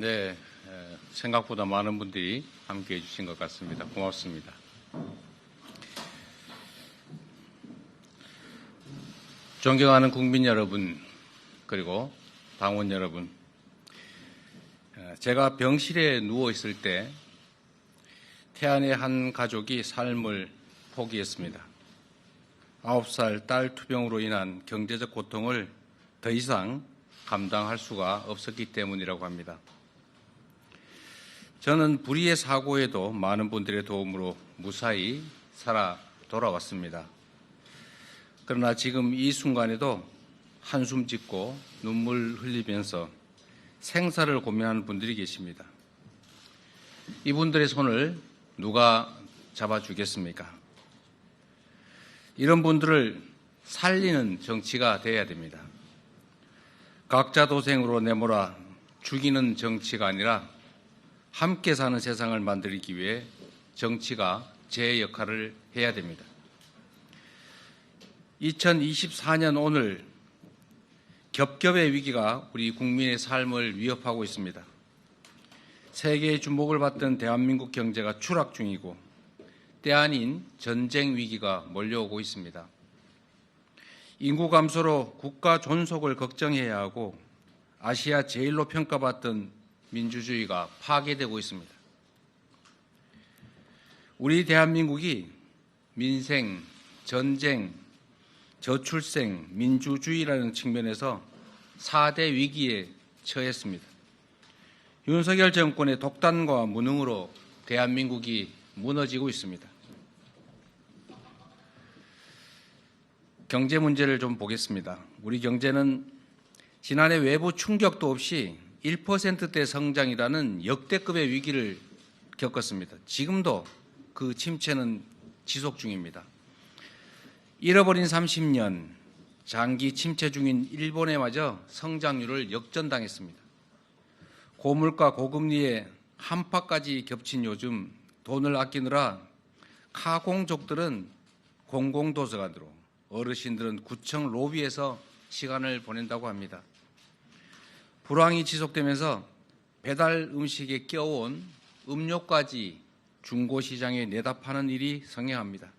네, 생각보다 많은 분들이 함께해 주신 것 같습니다. 고맙습니다. 존경하는 국민 여러분, 그리고 당원 여러분, 제가 병실에 누워 있을 때 태안의 한 가족이 삶을 포기했습니다. 9살 딸 투병으로 인한 경제적 고통을 더 이상 감당할 수가 없었기 때문이라고 합니다. 저는 불의의 사고에도 많은 분들의 도움으로 무사히 살아 돌아왔습니다. 그러나 지금 이 순간에도 한숨 짓고 눈물 흘리면서 생사를 고민하는 분들이 계십니다. 이분들의 손을 누가 잡아주겠습니까? 이런 분들을 살리는 정치가 되어야 됩니다. 각자 도생으로 내몰아 죽이는 정치가 아니라 함께 사는 세상을 만들기 위해 정치가 제 역할을 해야 됩니다. 2024년 오늘 겹겹의 위기가 우리 국민의 삶을 위협하고 있습니다. 세계의 주목을 받던 대한민국 경제가 추락 중이고 때 아닌 전쟁 위기가 몰려오고 있습니다. 인구 감소로 국가 존속을 걱정해야 하고 아시아 제일로 평가받던 민주주의가 파괴되고 있습니다. 우리 대한민국이 민생, 전쟁, 저출생, 민주주의라는 측면에서 4대 위기에 처했습니다. 윤석열 정권의 독단과 무능으로 대한민국이 무너지고 있습니다. 경제 문제를 좀 보겠습니다. 우리 경제는 지난해 외부 충격도 없이 1%대 성장이라는 역대급의 위기를 겪었습니다. 지금도 그 침체는 지속 중입니다. 잃어버린 30년, 장기 침체 중인 일본에 마저 성장률을 역전당했습니다. 고물가 고금리에 한파까지 겹친 요즘 돈을 아끼느라 카공족들은 공공도서관으로, 어르신들은 구청 로비에서 시간을 보낸다고 합니다. 불황이 지속되면서 배달 음식에 껴온 음료까지 중고시장에 내다 파는 일이 성행합니다.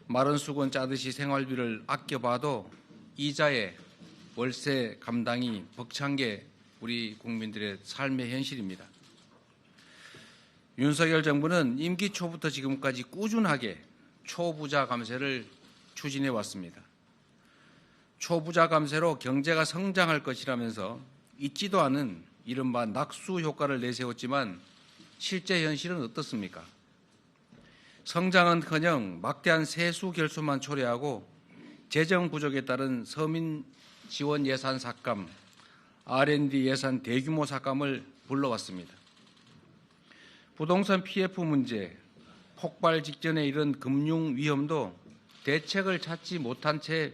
마른 수건 짜듯이 생활비를 아껴봐도 이자에 월세 감당이 벅찬 게 우리 국민들의 삶의 현실입니다. 윤석열 정부는 임기 초부터 지금까지 꾸준하게 초부자 감세를 추진해 왔습니다. 초부자 감세로 경제가 성장할 것이라면서 있지도 않은 이른바 낙수 효과를 내세웠지만 실제 현실은 어떻습니까? 성장은커녕 막대한 세수 결손만 초래하고 재정 부족에 따른 서민 지원 예산 삭감, R&D 예산 대규모 삭감을 불러왔습니다. 부동산 PF 문제, 폭발 직전에 이른 금융 위험도 대책을 찾지 못한 채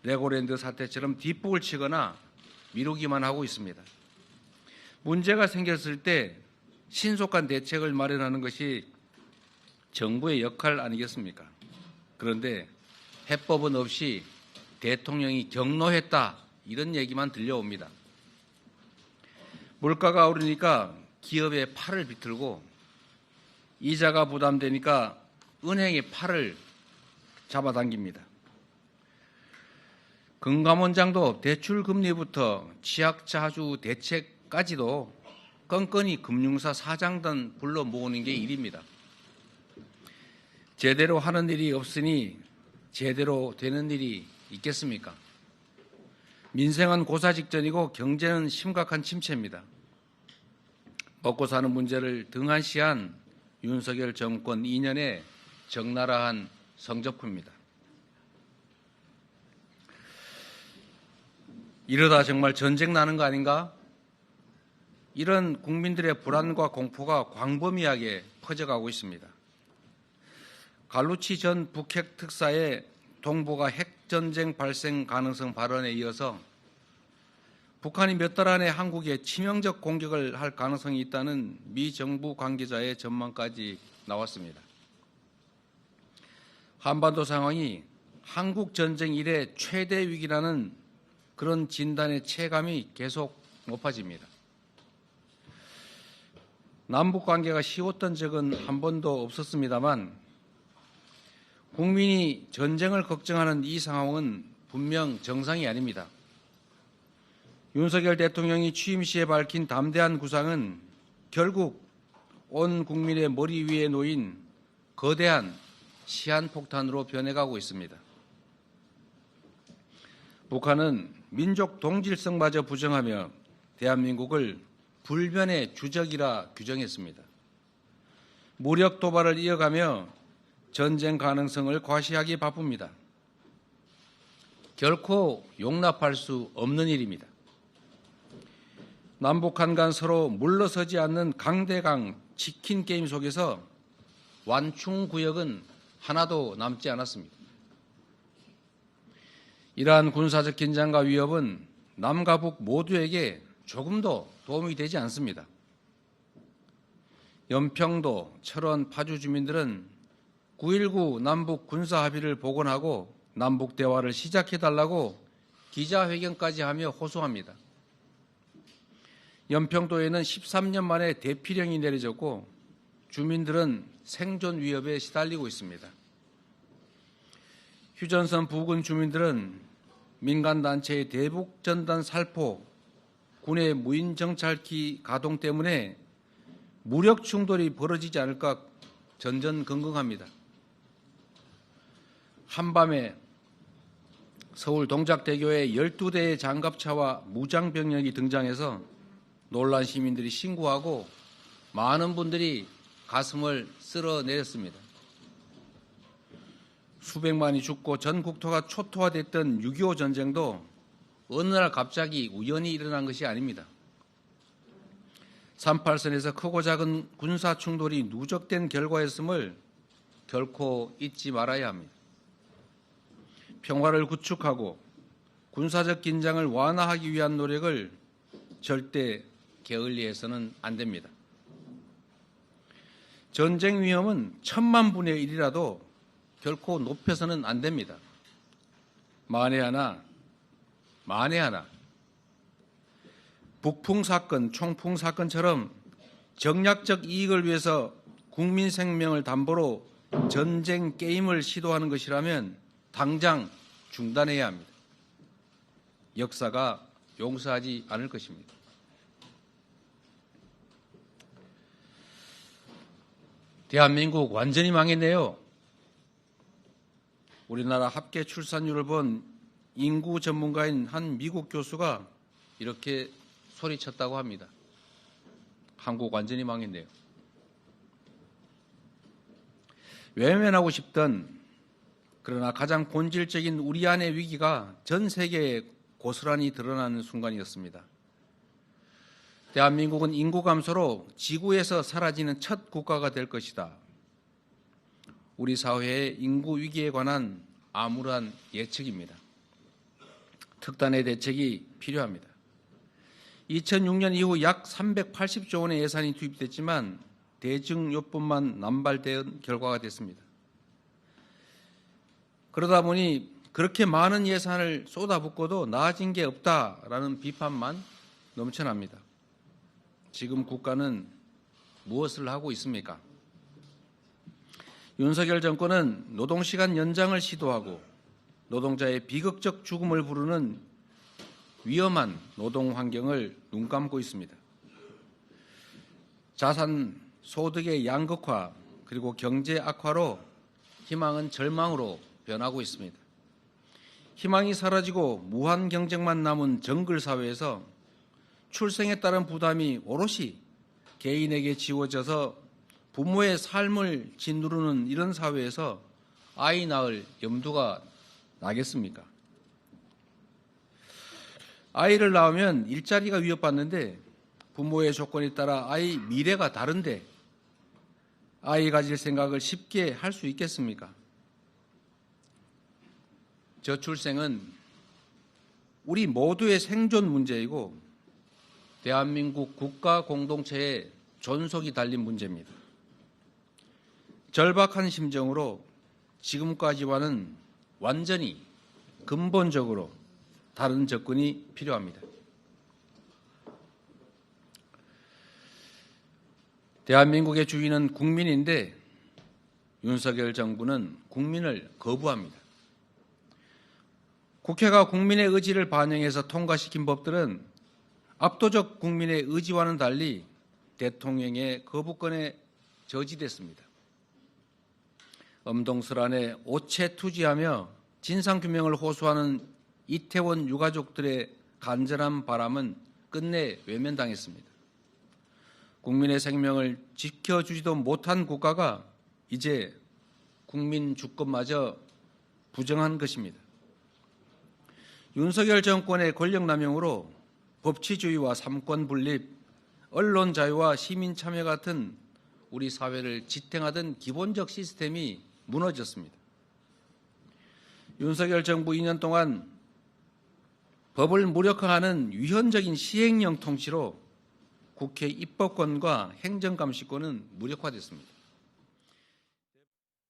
레고랜드 사태처럼 뒷북을 치거나 미루기만 하고 있습니다. 문제가 생겼을 때 신속한 대책을 마련하는 것이 정부의 역할 아니겠습니까? 그런데 해법은 없이 대통령이 경로했다 이런 얘기만 들려옵니다. 물가가 오르니까 기업의 팔을 비틀고 이자가 부담되니까 은행의 팔을 잡아당깁니다. 금감원장도 대출금리부터 취약자주 대책까지도 건건이 금융사 사장단 불러 모으는 게 일입니다. 제대로 하는 일이 없으니 제대로 되는 일이 있겠습니까? 민생은 고사 직전이고 경제는 심각한 침체입니다. 먹고 사는 문제를 등한시한 윤석열 정권 2년의 적나라한 성적표입니다. 이러다 정말 전쟁 나는 거 아닌가? 이런 국민들의 불안과 공포가 광범위하게 퍼져가고 있습니다. 갈루치 전 북핵 특사의 동북아 핵전쟁 발생 가능성 발언에 이어서 북한이 몇 달 안에 한국에 치명적 공격을 할 가능성이 있다는 미 정부 관계자의 전망까지 나왔습니다. 한반도 상황이 한국 전쟁 이래 최대 위기라는 그런 진단의 체감이 계속 높아집니다. 남북 관계가 쉬웠던 적은 한 번도 없었습니다만 국민이 전쟁을 걱정하는 이 상황은 분명 정상이 아닙니다. 윤석열 대통령이 취임 시에 밝힌 담대한 구상은 결국 온 국민의 머리 위에 놓인 거대한 시한폭탄으로 변해가고 있습니다. 북한은 민족 동질성마저 부정하며 대한민국을 불변의 주적이라 규정했습니다. 무력 도발을 이어가며 전쟁 가능성을 과시하기 바쁩니다. 결코 용납할 수 없는 일입니다. 남북한 간 서로 물러서지 않는 강대강 치킨 게임 속에서 완충구역은 하나도 남지 않았습니다. 이러한 군사적 긴장과 위협은 남과 북 모두에게 조금도 도움이 되지 않습니다. 연평도, 철원, 파주 주민들은 9.19 남북 군사합의를 복원하고 남북 대화를 시작해달라고 기자회견까지 하며 호소합니다. 연평도에는 13년 만에 대피령이 내려졌고 주민들은 생존 위협에 시달리고 있습니다. 휴전선 부근 주민들은 민간단체의 대북전단 살포, 군의 무인 정찰기 가동 때문에 무력 충돌이 벌어지지 않을까 전전긍긍합니다. 한밤에 서울 동작대교에 12대의 장갑차와 무장병력이 등장해서 놀란 시민들이 신고하고 많은 분들이 가슴을 쓸어내렸습니다. 수백만이 죽고 전 국토가 초토화됐던 6.25 전쟁도 어느 날 갑자기 우연히 일어난 것이 아닙니다. 38선에서 크고 작은 군사 충돌이 누적된 결과였음을 결코 잊지 말아야 합니다. 평화를 구축하고 군사적 긴장을 완화하기 위한 노력을 절대 게을리해서는 안 됩니다. 전쟁 위험은 1000만분의 1이라도 결코 높여서는 안 됩니다. 만에 하나 북풍 사건, 총풍 사건처럼 정략적 이익을 위해서 국민 생명을 담보로 전쟁 게임을 시도하는 것이라면 당장 중단해야 합니다. 역사가 용서하지 않을 것입니다. 대한민국 완전히 망했네요. 우리나라 합계 출산율을 본 인구 전문가인 한 미국 교수가 이렇게 소리쳤다고 합니다. 한국 완전히 망했네요. 외면하고 싶던 그러나 가장 본질적인 우리 안의 위기가 전 세계에 고스란히 드러나는 순간이었습니다. 대한민국은 인구 감소로 지구에서 사라지는 첫 국가가 될 것이다. 우리 사회의 인구 위기에 관한 암울한 예측입니다. 특단의 대책이 필요합니다. 2006년 이후 약 380조 원의 예산이 투입됐지만 대증요법만 남발된 결과가 됐습니다. 그러다 보니 그렇게 많은 예산을 쏟아붓고도 나아진 게 없다라는 비판만 넘쳐납니다. 지금 국가는 무엇을 하고 있습니까? 윤석열 정권은 노동시간 연장을 시도하고 노동자의 비극적 죽음을 부르는 위험한 노동 환경을 눈 감고 있습니다. 자산 소득의 양극화 그리고 경제 악화로 희망은 절망으로 변하고 있습니다. 희망이 사라지고 무한 경쟁만 남은 정글 사회에서 출생에 따른 부담이 오롯이 개인에게 지워져서 부모의 삶을 짓누르는 이런 사회에서 아이 낳을 염두가 나겠습니까? 아이를 낳으면 일자리가 위협받는데 부모의 조건에 따라 아이 미래가 다른데 아이 가질 생각을 쉽게 할 수 있겠습니까? 저출생은 우리 모두의 생존 문제이고 대한민국 국가 공동체의 존속이 달린 문제입니다. 절박한 심정으로 지금까지와는 완전히 근본적으로 다른 접근이 필요합니다. 대한민국의 주인은 국민인데 윤석열 정부는 국민을 거부합니다. 국회가 국민의 의지를 반영해서 통과시킨 법들은 압도적 국민의 의지와는 달리 대통령의 거부권에 저지됐습니다. 엄동설안에 오체투지하며 진상규명을 호소하는 이태원 유가족들의 간절한 바람은 끝내 외면당했습니다. 국민의 생명을 지켜주지도 못한 국가가 이제 국민 주권마저 부정한 것입니다. 윤석열 정권의 권력남용으로 법치주의와 삼권 분립, 언론 자유와 시민 참여 같은 우리 사회를 지탱하던 기본적 시스템이 무너졌습니다. 윤석열 정부 2년 동안 법을 무력화하는 위헌적인 시행령 통치로 국회 입법권과 행정감시권은 무력화됐습니다.